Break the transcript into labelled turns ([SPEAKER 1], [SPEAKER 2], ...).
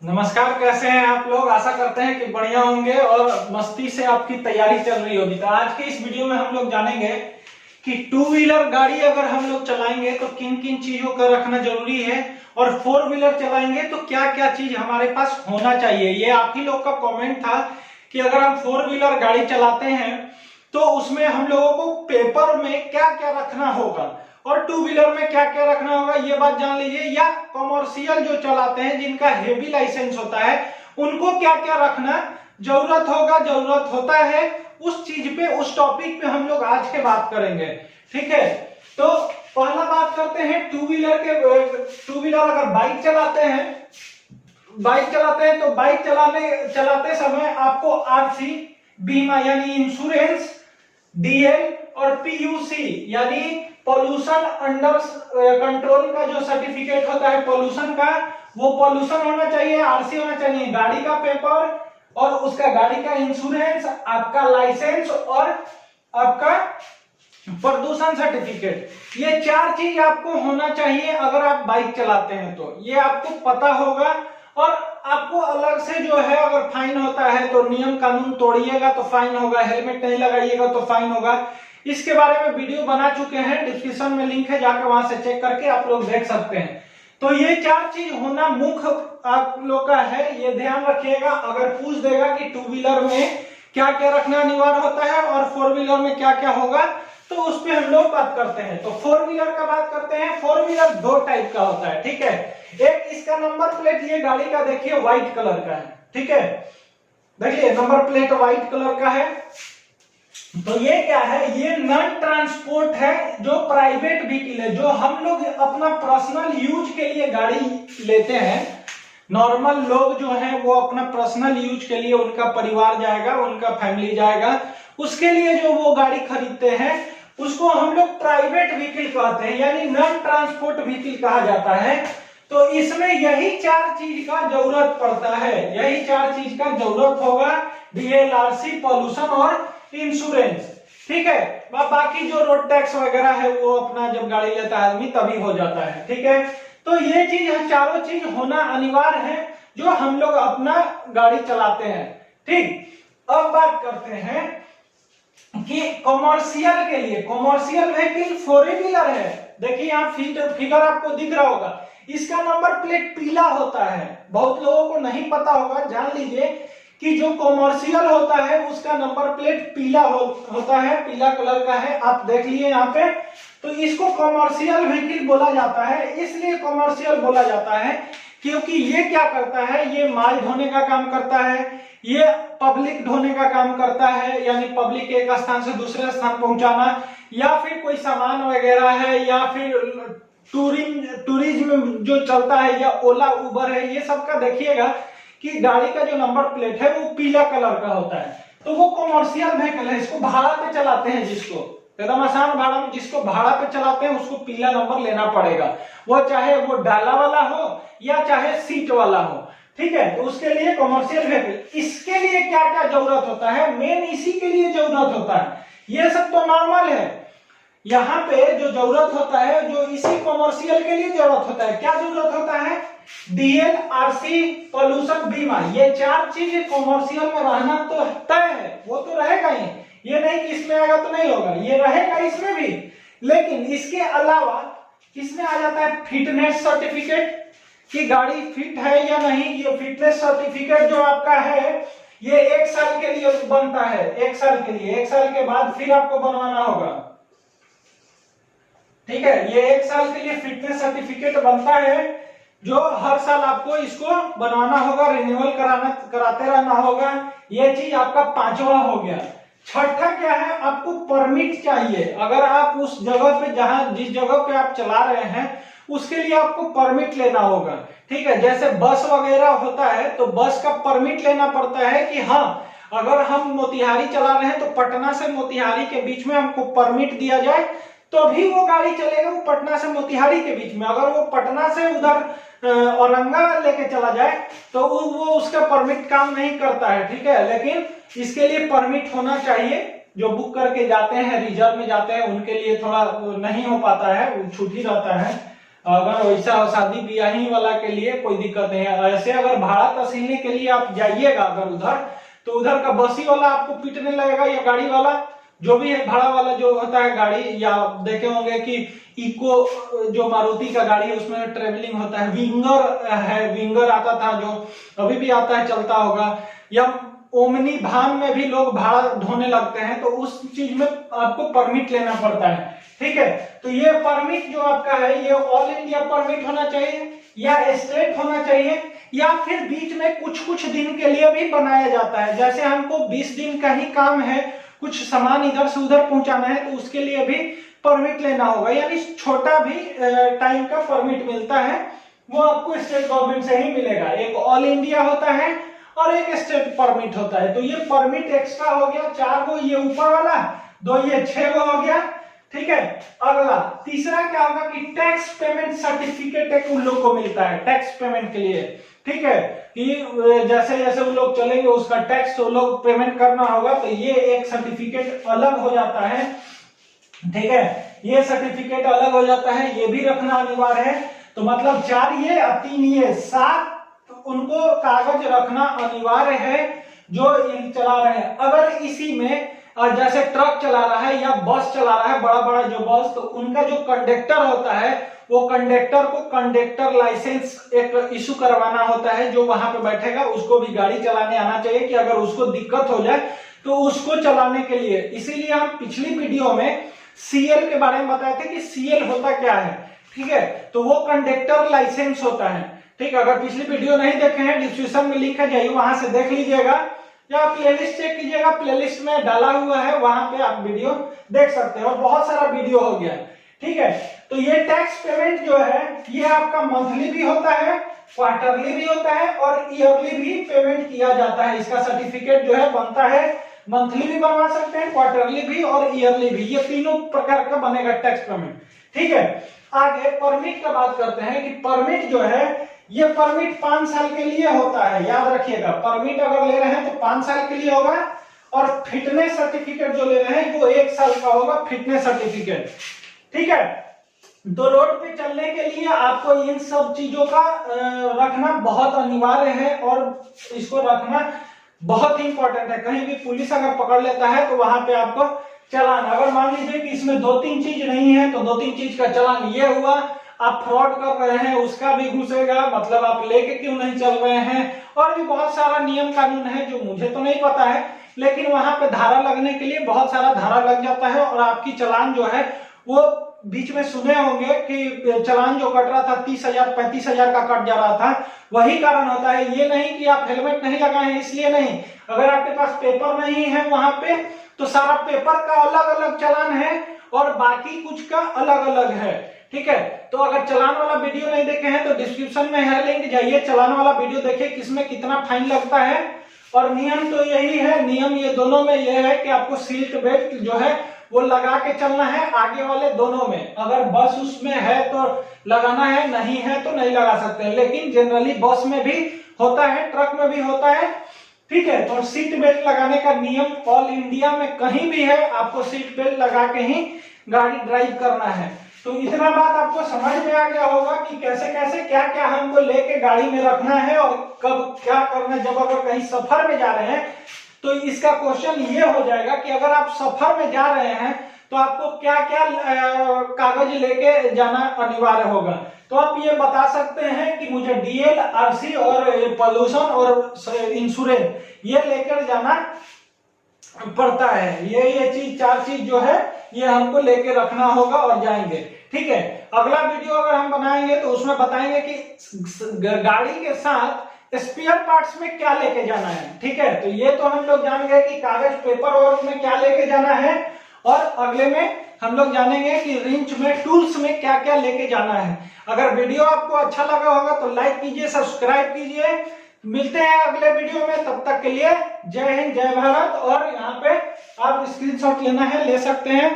[SPEAKER 1] नमस्कार, कैसे हैं आप लोग। आशा करते हैं कि बढ़िया होंगे और मस्ती से आपकी तैयारी चल रही होगी। तो आज के इस वीडियो में हम लोग जानेंगे कि टू व्हीलर गाड़ी अगर हम लोग चलाएंगे तो किन किन चीजों का रखना जरूरी है, और फोर व्हीलर चलाएंगे तो क्या क्या चीज हमारे पास होना चाहिए। ये आप ही लोग का कमेंट था कि अगर हम फोर व्हीलर गाड़ी चलाते हैं तो उसमें हम लोगों को पेपर में क्या क्या रखना होगा और टू व्हीलर में क्या क्या रखना होगा, ये बात जान लीजिए। या कॉमर्शियल जो चलाते हैं जिनका हेवी लाइसेंस होता है उनको क्या क्या रखना जरूरत होता है, उस चीज पे, उस टॉपिक पे हम लोग आज के बात करेंगे। ठीक है, तो पहला बात करते हैं टू व्हीलर अगर बाइक चलाते हैं तो बाइक चलाते समय आपको आरसी, बीमा यानी इंश्योरेंस, डीएल और पीयूसी यानी पॉल्यूशन अंडर कंट्रोल का जो सर्टिफिकेट होता है पॉल्यूशन का, वो पॉल्यूशन होना चाहिए, आरसी होना चाहिए, गाड़ी का पेपर और उसका गाड़ी का इंश्योरेंस, आपका लाइसेंस और आपका प्रदूषण सर्टिफिकेट। ये चार चीज आपको होना चाहिए अगर आप बाइक चलाते हैं तो ये आपको पता होगा। और आपको अलग से जो है अगर फाइन होता है तो नियम कानून तोड़िएगा तो फाइन होगा, हेलमेट नहीं लगाइएगा तो फाइन होगा। इसके बारे में वीडियो बना चुके हैं, डिस्क्रिप्शन में लिंक है, जाकर वहां से चेक करके आप लोग देख सकते हैं। तो ये चार चीज होना मुख्य आप लोग का है, ये ध्यान रखिएगा। अगर पूछ देगा कि टू व्हीलर में क्या क्या रखना अनिवार्य होता है और फोर व्हीलर में क्या क्या होगा तो उस पर हम लोग बात करते हैं। तो फोर व्हीलर का बात करते हैं। फोर व्हीलर दो टाइप का होता है, ठीक है। एक इसका नंबर प्लेट ये गाड़ी का देखिए व्हाइट कलर का है, ठीक है, देखिए नंबर प्लेट व्हाइट कलर का है। तो ये क्या है, ये नॉन ट्रांसपोर्ट है, जो प्राइवेट व्हीकल है, जो हम लोग अपना पर्सनल यूज के लिए गाड़ी लेते हैं। नॉर्मल लोग जो हैं वो अपना पर्सनल यूज के लिए, उनका परिवार जाएगा, उनका फैमिली जाएगा, उसके लिए जो वो गाड़ी खरीदते हैं उसको हम लोग प्राइवेट व्हीकल कहते हैं, यानी नॉन ट्रांसपोर्ट व्हीकल कहा जाता है। तो इसमें यही चार चीज का जरूरत पड़ता है, यही चार चीज का जरूरत होगा, डीएल, आरसी, पॉल्यूशन और इंश्योरेंस, ठीक है। बाकी जो रोड टैक्स वगैरह है वो अपना जब गाड़ी लेता है आदमी तभी हो जाता है, ठीक है। तो ये चीज, चारों चीज होना अनिवार्य है जो हम लोग अपना गाड़ी चलाते हैं, ठीक। अब बात करते हैं कि कॉमर्शियल के लिए, कॉमर्शियल व्हीकल फोर व्हीलर है। देखिए यहाँ फिगर आपको दिख रहा होगा, इसका नंबर प्लेट पीला होता है। बहुत लोगों को नहीं पता होगा, जान लीजिए कि जो कॉमर्शियल होता है उसका नंबर प्लेट पीला होता है, पीला कलर का है, आप देख लिए यहाँ पे। तो इसको कॉमर्शियल व्हीकल बोला जाता है। इसलिए कॉमर्शियल बोला जाता है क्योंकि ये क्या करता है, ये माल ढोने का काम करता है, ये पब्लिक ढोने का काम करता है, यानी पब्लिक एक स्थान से दूसरे स्थान पहुंचाना, या फिर कोई सामान वगैरह है, या फिर टूरिज्म जो चलता है, या ओला उबर है, ये सब का देखिएगा कि गाड़ी का जो नंबर प्लेट है वो पीला कलर का होता है। तो वो कॉमर्शियल व्हीकल है, इसको भाड़ा पे चलाते हैं, जिसको एकदम आसान भाड़ा में जिसको भाड़ा पे चलाते हैं उसको पीला नंबर लेना पड़ेगा, वो चाहे वो डाला वाला हो या चाहे सीट वाला हो, ठीक है। तो उसके लिए कॉमर्शियल व्हीकल, इसके लिए क्या क्या जरूरत होता है, मेन इसी के लिए जरूरत होता है। ये सब तो नॉर्मल है, यहाँ पे जो जरूरत होता है, जो इसी कॉमर्शियल के लिए जरूरत होता है, क्या जरूरत होता है, डीएल, आरसी, पॉल्यूशन, बीमा। ये चार चीज कॉमर्शियल में रहना तो तय है, वो तो रहेगा ही, ये नहीं कि इसमें आएगा तो नहीं होगा, ये रहेगा इसमें भी। लेकिन इसके अलावा इसमें आ जाता है फिटनेस सर्टिफिकेट, कि गाड़ी फिट है या नहीं। ये फिटनेस सर्टिफिकेट जो आपका है ये 1 साल के लिए बनता है, 1 साल के लिए, 1 साल के बाद फिर आपको बनवाना होगा, ठीक है। ये 1 साल के लिए फिटनेस सर्टिफिकेट बनता है, जो हर साल आपको इसको बनवाना होगा, रिन्यूअल कराते रहना होगा। ये चीज आपका 5वां हो गया। छठा क्या है, आपको परमिट चाहिए। अगर आप उस जगह पे जिस जगह पे आप चला रहे हैं उसके लिए आपको परमिट लेना होगा, ठीक है। जैसे बस वगैरह होता है तो बस का परमिट लेना पड़ता है कि हाँ, अगर हम मोतिहारी चला रहे हैं तो पटना से मोतिहारी के बीच में हमको परमिट दिया जाए तो भी वो गाड़ी चलेगा, वो पटना से मोतिहारी के बीच में। अगर वो पटना से उधर औरंगाबाद लेके चला जाए तो वो उसका परमिट काम नहीं करता है, ठीक है। लेकिन इसके लिए परमिट होना चाहिए। जो बुक करके जाते हैं, रिजर्व में जाते हैं, उनके लिए थोड़ा नहीं हो पाता है, छूट ही रहता है। अगर वैसा शादी ब्याही वाला के लिए कोई दिक्कत नहीं है। ऐसे अगर भाड़ा तहसीलने के लिए आप जाइएगा अगर उधर, तो उधर का बसी वाला आपको पीटने लगेगा, या गाड़ी वाला जो भी है, भाड़ा वाला जो होता है गाड़ी, या देखे होंगे कि इको जो मारुति का गाड़ी है उसमें ट्रेवलिंग होता है, विंगर है, विंगर आता था जो अभी भी आता है, चलता होगा, या ओमनी भान में भी लोग भाड़ा ढोने लगते हैं, तो उस चीज में आपको परमिट लेना पड़ता है। ठीक है, तो ये परमिट जो आपका है ये ऑल इंडिया परमिट होना चाहिए, या स्टेट होना चाहिए, या फिर बीच में कुछ कुछ दिन के लिए भी बनाया जाता है। जैसे हमको 20 दिन का ही काम है, कुछ सामान इधर से उधर पहुंचाना है, तो उसके लिए भी परमिट लेना होगा, यानी छोटा भी टाइम का परमिट मिलता है, वो आपको स्टेट गवर्नमेंट से ही मिलेगा। एक ऑल इंडिया होता है और एक स्टेट परमिट होता है। तो ये परमिट एक्स्ट्रा हो गया 4 गो, ये ऊपर वाला 2, ये 6 गो हो गया। ठीक है, अगला तीसरा क्या होगा कि टैक्स पेमेंट सर्टिफिकेट एक उन लोग को मिलता है टैक्स पेमेंट के लिए। ठीक है, कि जैसे जैसे वो लोग चलेंगे उसका टैक्स वो लोग पेमेंट करना होगा, तो ये एक सर्टिफिकेट अलग हो जाता है। ठीक है, ये सर्टिफिकेट अलग हो जाता है, ये भी रखना अनिवार्य है। तो मतलब 4 ये और 3 ये 7 उनको कागज रखना अनिवार्य है जो चला रहे हैं। अगर इसी में जैसे ट्रक चला रहा है या बस चला रहा है, बड़ा बड़ा जो बस, तो उनका जो कंडक्टर होता है वो कंडक्टर को कंडक्टर लाइसेंस एक इशू करवाना होता है, जो वहां पे बैठेगा उसको भी गाड़ी चलाने आना चाहिए, कि अगर उसको दिक्कत हो जाए तो उसको चलाने के लिए। इसीलिए हम पिछली वीडियो में सीएल के बारे में बताए थे कि सीएल होता क्या है। ठीक है, तो वो कंडक्टर लाइसेंस होता है। ठीक है, अगर पिछली वीडियो नहीं देखे हैं डिस्क्रिप्शन में लिंक है, जाइए वहां से देख लीजिएगा, या प्लेलिस्ट चेक कीजिएगा, प्लेलिस्ट में डाला हुआ है, वहां पे आप वीडियो देख सकते हैं, और बहुत सारा वीडियो हो गया। ठीक है, तो ये टैक्स पेमेंट जो है ये आपका मंथली भी होता है, क्वार्टरली भी होता है, और ईयरली भी पेमेंट किया जाता है। इसका सर्टिफिकेट जो है बनता है, मंथली भी बनवा सकते हैं, क्वार्टरली भी और ईयरली भी, ये तीनों प्रकार का बनेगा टैक्स पेमेंट। ठीक है, आगे परमिट का बात करते हैं कि परमिट जो है ये परमिट 5 साल के लिए होता है, याद रखिएगा। परमिट अगर ले रहे हैं तो 5 साल के लिए होगा, और फिटनेस सर्टिफिकेट जो ले रहे हैं वो 1 साल का होगा, फिटनेस सर्टिफिकेट। ठीक है, तो रोड पे चलने के लिए आपको इन सब चीजों का रखना बहुत अनिवार्य है, और इसको रखना बहुत ही इंपॉर्टेंट है। कहीं भी पुलिस अगर पकड़ लेता है तो वहां पे आपको चालान, अगर मान लीजिए कि इसमें 2-3 चीज नहीं है तो 2-3 चीज का चालान, ये हुआ आप फ्रॉड कर रहे हैं उसका भी घुसेगा, मतलब आप लेके क्यों नहीं चल रहे हैं, और भी बहुत सारा नियम कानून है जो मुझे तो नहीं पता है, लेकिन वहां पे धारा लगने के लिए बहुत सारा धारा लग जाता है, और आपकी चालान जो है वो बीच में सुने होंगे कि चालान जो कट रहा था 30,000 35,000 का कट जा रहा था, वही कारण होता है। ये नहीं कि आप हेलमेट नहीं लगाए हैं इसलिए नहीं, अगर आपके पास पेपर नहीं है वहां पे तो सारा पेपर का अलग अलग चालान है और बाकी कुछ का अलग अलग है। ठीक है, तो अगर चालान वाला वीडियो नहीं देखे हैं तो डिस्क्रिप्शन में है लिंक, जाइए चालान वाला वीडियो देखिए किसमें कितना फाइन लगता है। और नियम तो यही है, नियम ये दोनों में ये है कि आपको सीट बेल्ट जो है वो लगा के चलना है, आगे वाले दोनों में। अगर बस उसमें है तो लगाना है, नहीं है तो नहीं लगा सकते, लेकिन जनरली बस में भी होता है, ट्रक में भी होता है। ठीक है, तो सीट बेल्ट लगाने का नियम ऑल इंडिया में कहीं भी है, आपको सीट बेल्ट लगा के ही गाड़ी ड्राइव करना है। तो इतना बात आपको समझ में आ गया होगा कि कैसे कैसे क्या क्या हमको लेके गाड़ी में रखना है और कब क्या करना है। जब अगर कहीं सफर में जा रहे हैं तो इसका क्वेश्चन ये हो जाएगा कि अगर आप सफर में जा रहे हैं तो आपको क्या क्या कागज लेके जाना अनिवार्य होगा। तो आप ये बता सकते हैं कि मुझे डीएल, आरसी और पॉल्यूशन और इंश्योरेंस ये लेकर जाना पड़ता है। ये चीज 4 चीज जो है ये हमको लेके रखना होगा और जाएंगे। ठीक है, अगला वीडियो अगर हम बनाएंगे तो उसमें बताएंगे कि गाड़ी के साथ स्पेयर पार्ट्स में क्या लेके जाना है। ठीक है, तो ये तो हम लोग जान गए कि कागज पेपर वर्क में क्या लेके जाना है, और अगले में हम लोग जानेंगे कि रिंच में टूल्स में क्या क्या लेके जाना है। अगर वीडियो आपको अच्छा लगा होगा तो लाइक कीजिए, सब्सक्राइब कीजिए। मिलते हैं अगले वीडियो में, तब तक के लिए जय हिंद जय भारत। और यहाँ पे आप स्क्रीनशॉट लेना है ले सकते हैं।